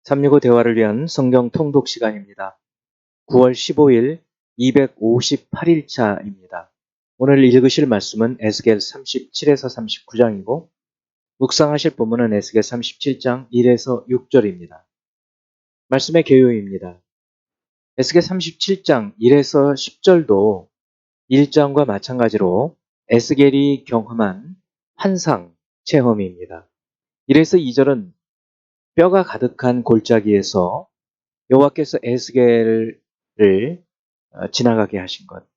365 대화를 위한 성경 통독 시간입니다. 9월 15일 258일차입니다. 오늘 읽으실 말씀은 에스겔 37에서 39장이고 묵상하실 본문은 에스겔 37장 1에서 6절입니다. 말씀의 개요입니다. 에스겔 37장 1에서 10절도 1장과 마찬가지로 에스겔이 경험한 환상 체험입니다. 1에서 2절은 뼈가 가득한 골짜기에서 여호와께서 에스겔을 지나가게 하신 것.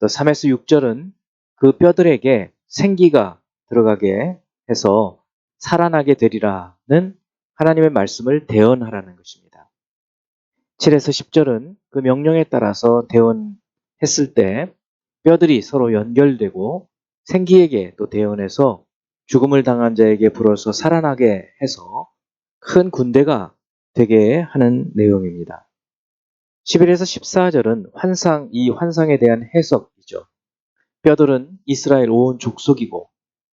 또 3에서 6절은 그 뼈들에게 생기가 들어가게 해서 살아나게 되리라는 하나님의 말씀을 대언하라는 것입니다. 7에서 10절은 그 명령에 따라서 대언했을 때 뼈들이 서로 연결되고 생기에게 또 대언해서 죽음을 당한 자에게 불어서 살아나게 해서 큰 군대가 되게 하는 내용입니다. 11에서 14절은 이 환상에 대한 해석이죠. 뼈들은 이스라엘 온 족속이고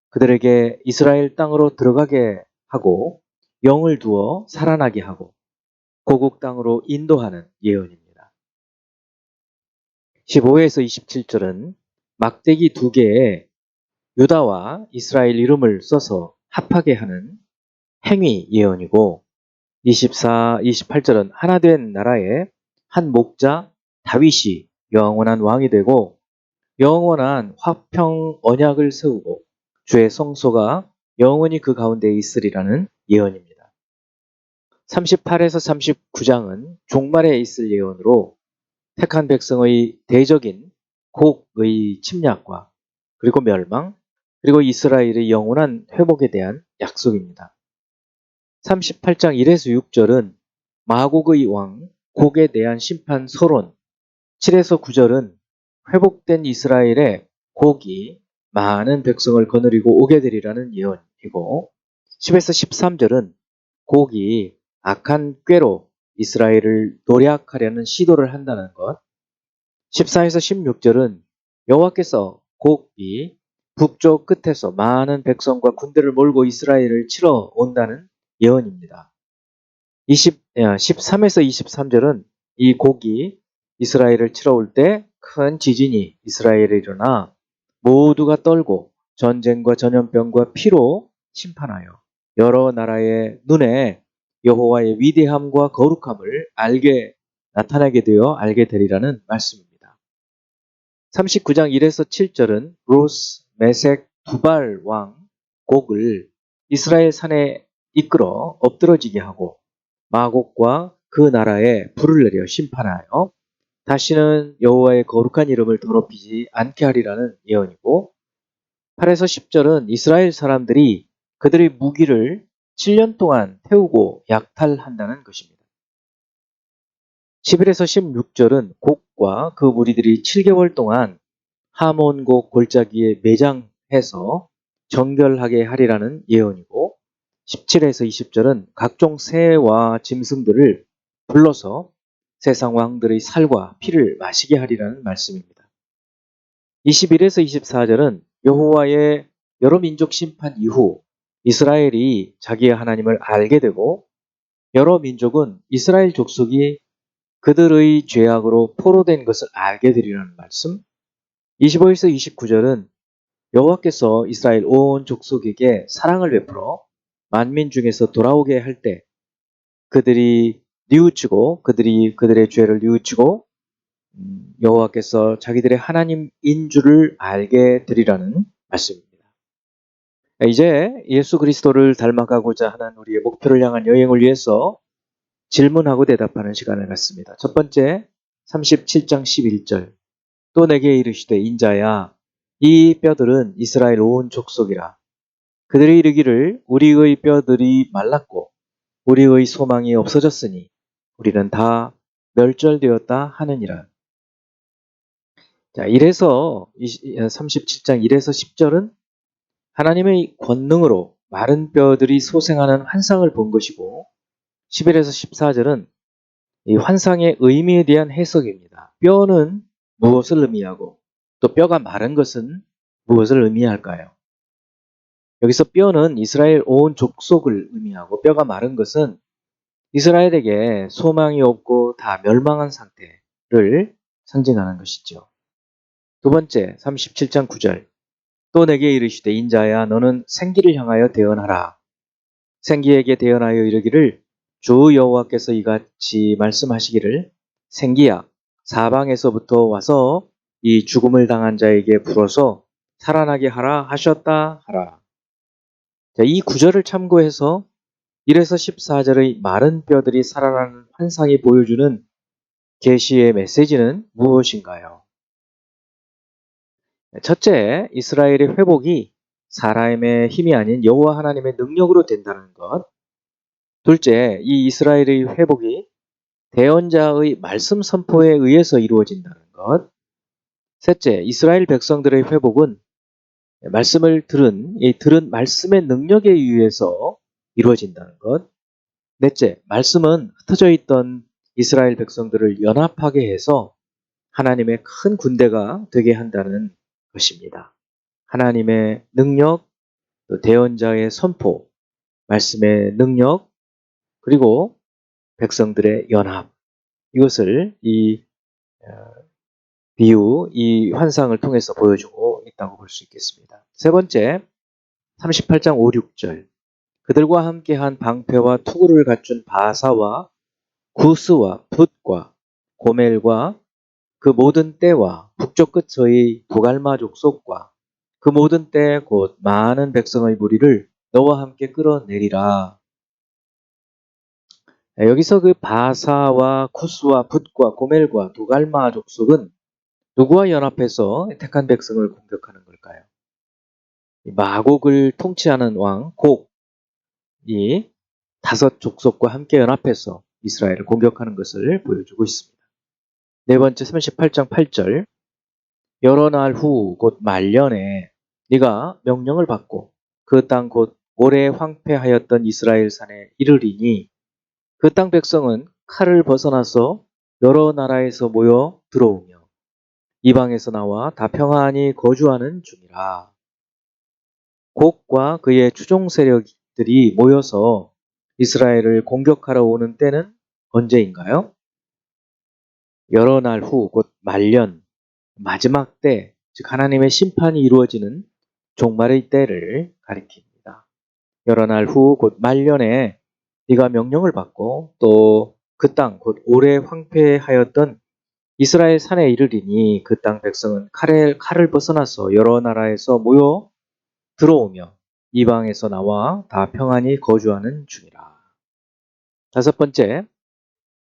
그들에게 이스라엘 땅으로 들어가게 하고 영을 두어 살아나게 하고 고국 땅으로 인도하는 예언입니다. 15에서 27절은 막대기 2개에 유다와 이스라엘 이름을 써서 합하게 하는 행위 예언이고 24, 28절은 하나된 나라에 한 목자 다윗이 영원한 왕이 되고 영원한 화평 언약을 세우고 주의 성소가 영원히 그 가운데에 있으리라는 예언입니다. 38에서 39장은 종말에 있을 예언으로 택한 백성의 대적인 곡의 침략과 그리고 멸망 그리고 이스라엘의 영원한 회복에 대한 약속입니다. 38장 1에서 6절은 마곡의 왕 곡에 대한 심판 서론, 7에서 9절은 회복된 이스라엘의 곡이 많은 백성을 거느리고 오게 되리라는 예언이고 10에서 13절은 곡이 악한 꾀로 이스라엘을 노략하려는 시도를 한다는 것 14에서 16절은 여호와께서 곡이 북쪽 끝에서 많은 백성과 군대를 몰고 이스라엘을 치러 온다는 예언입니다. 13에서 23절은 이 곡이 이스라엘을 치러 올 때 큰 지진이 이스라엘에 일어나 모두가 떨고 전쟁과 전염병과 피로 심판하여 여러 나라의 눈에 여호와의 위대함과 거룩함을 나타나게 되어 알게 되리라는 말씀입니다. 39장 1에서 7절은 로스, 메색, 두발 왕 곡을 이스라엘 산에 이끌어 엎드러지게 하고 마곡과 그 나라에 불을 내려 심판하여 다시는 여호와의 거룩한 이름을 더럽히지 않게 하리라는 예언이고 8에서 10절은 이스라엘 사람들이 그들의 무기를 7년 동안 태우고 약탈한다는 것입니다. 11에서 16절은 곡과 그 무리들이 7개월 동안 하몬곡 골짜기에 매장해서 정결하게 하리라는 예언이고 17에서 20절은 각종 새와 짐승들을 불러서 세상 왕들의 살과 피를 마시게 하리라는 말씀입니다. 21에서 24절은 여호와의 여러 민족 심판 이후 이스라엘이 자기의 하나님을 알게 되고 여러 민족은 이스라엘 족속이 그들의 죄악으로 포로된 것을 알게 되리라는 말씀. 25에서 29절은 여호와께서 이스라엘 온 족속에게 사랑을 베풀어 만민 중에서 돌아오게 할 때 그들이 뉘우치고 그들의 죄를 뉘우치고 여호와께서 자기들의 하나님인 줄을 알게 되리라는 말씀입니다. 이제 예수 그리스도를 닮아가고자 하는 우리의 목표를 향한 여행을 위해서 질문하고 대답하는 시간을 갖습니다. 첫 번째 37장 11절 또 내게 이르시되 인자야 이 뼈들은 이스라엘 온 족속이라 그들이 이르기를 우리의 뼈들이 말랐고 우리의 소망이 없어졌으니 우리는 다 멸절되었다 하느니라. 자, 37장 1에서 10절은 하나님의 권능으로 마른 뼈들이 소생하는 환상을 본 것이고 11에서 14절은 이 환상의 의미에 대한 해석입니다. 뼈는 무엇을 의미하고 또 뼈가 마른 것은 무엇을 의미할까요? 여기서 뼈는 이스라엘 온 족속을 의미하고 뼈가 마른 것은 이스라엘에게 소망이 없고 다 멸망한 상태를 상징하는 것이죠. 두 번째, 37장 9절. 또 내게 이르시되 인자야 너는 생기를 향하여 대언하라. 생기에게 대언하여 이르기를 주 여호와께서 이같이 말씀하시기를 생기야 사방에서부터 와서 이 죽음을 당한 자에게 불어서 살아나게 하라 하셨다 하라. 자, 이 구절을 참고해서 1에서 14절의 마른 뼈들이 살아나는 환상이 보여주는 계시의 메시지는 무엇인가요? 첫째, 이스라엘의 회복이 사람의 힘이 아닌 여호와 하나님의 능력으로 된다는 것. 둘째, 이 이스라엘의 회복이 대언자의 말씀 선포에 의해서 이루어진다는 것. 셋째, 이스라엘 백성들의 회복은 말씀을 들은 말씀의 능력에 의해서 이루어진다는 것. 넷째, 말씀은 흩어져 있던 이스라엘 백성들을 연합하게 해서 하나님의 큰 군대가 되게 한다는 것입니다. 하나님의 능력, 또 대언자의 선포, 말씀의 능력, 그리고 백성들의 연합. 이것을 이 비유, 이 환상을 통해서 보여주고 있다고 볼 수 있겠습니다. 세 번째, 38장 5, 6절. 그들과 함께한 방패와 투구를 갖춘 바사와 구스와 붓과 고멜과 그 모든 떼와 북쪽 끝의 두갈마 족속과 그 모든 때 곧 많은 백성의 무리를 너와 함께 끌어내리라. 여기서 그 바사와 쿠스와 붓과 고멜과 두갈마 족속은 누구와 연합해서 택한 백성을 공격하는 걸까요? 마곡을 통치하는 왕 곡이 다섯 족속과 함께 연합해서 이스라엘을 공격하는 것을 보여주고 있습니다. 네 번째 38장 8절. 여러 날 후 곧 말년에 네가 명령을 받고 그 땅 곧 오래 황폐하였던 이스라엘 산에 이르리니 그 땅 백성은 칼을 벗어나서 여러 나라에서 모여 들어오며 이방에서 나와 다 평안히 거주하는 중이라. 곡과 그의 추종 세력들이 모여서 이스라엘을 공격하러 오는 때는 언제인가요? 여러 날 후 곧 말년, 마지막 때, 즉 하나님의 심판이 이루어지는 종말의 때를 가리킵니다. 여러 날 후 곧 말년에 네가 명령을 받고 또 그 땅 곧 오래 황폐하였던 이스라엘 산에 이르리니 그 땅 백성은 칼을 벗어나서 여러 나라에서 모여 들어오며 이방에서 나와 다 평안히 거주하는 중이라. 다섯 번째,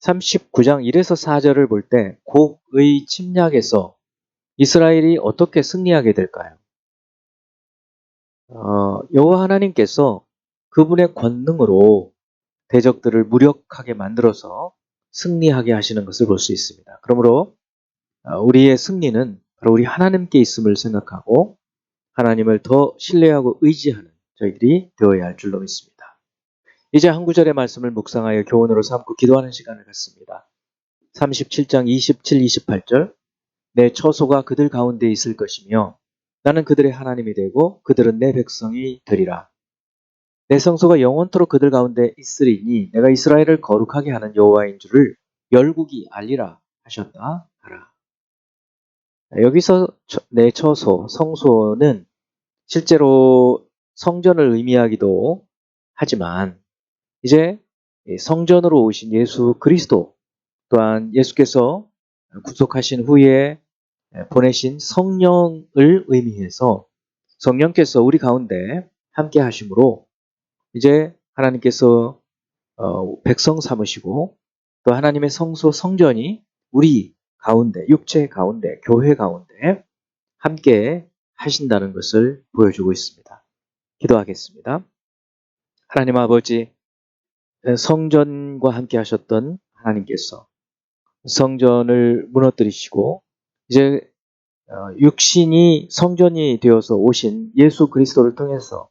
39장 1에서 4절을 볼 때 곡의 침략에서 이스라엘이 어떻게 승리하게 될까요? 여호와 하나님께서 그분의 권능으로 대적들을 무력하게 만들어서 승리하게 하시는 것을 볼 수 있습니다. 그러므로 우리의 승리는 바로 우리 하나님께 있음을 생각하고 하나님을 더 신뢰하고 의지하는 저희들이 되어야 할 줄로 믿습니다. 이제 한 구절의 말씀을 묵상하여 교훈으로 삼고 기도하는 시간을 갖습니다. 37장 27, 28절. 내 처소가 그들 가운데 있을 것이며 나는 그들의 하나님이 되고 그들은 내 백성이 되리라. 내 성소가 영원토록 그들 가운데 있으리니 내가 이스라엘을 거룩하게 하는 여호와인 줄을 열국이 알리라 하셨다 하라. 여기서 내 처소, 성소는 실제로 성전을 의미하기도 하지만 이제 성전으로 오신 예수 그리스도 또한 예수께서 구속하신 후에 보내신 성령을 의미해서 성령께서 우리 가운데 함께 하심으로 이제 하나님께서 백성 삼으시고 또 하나님의 성소 성전이 우리 가운데 육체 가운데 교회 가운데 함께 하신다는 것을 보여주고 있습니다. 기도하겠습니다. 하나님 아버지, 성전과 함께 하셨던 하나님께서 성전을 무너뜨리시고 이제 육신이 성전이 되어서 오신 예수 그리스도를 통해서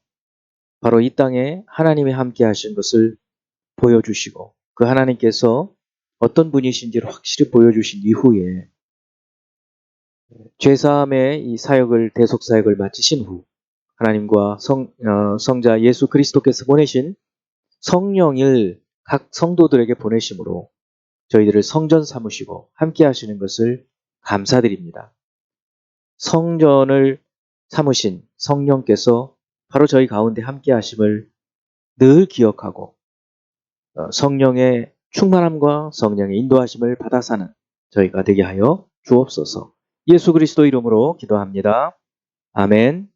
바로 이 땅에 하나님이 함께 하신 것을 보여주시고 그 하나님께서 어떤 분이신지를 확실히 보여주신 이후에 죄사함의 이 사역을 대속 사역을 마치신 후 하나님과 성자 예수 그리스도께서 보내신 성령을 각 성도들에게 보내심으로 저희들을 성전 삼으시고 함께 하시는 것을 감사드립니다. 성전을 삼으신 성령께서 바로 저희 가운데 함께 하심을 늘 기억하고 성령의 충만함과 성령의 인도하심을 받아 사는 저희가 되게 하여 주옵소서. 예수 그리스도 이름으로 기도합니다. 아멘.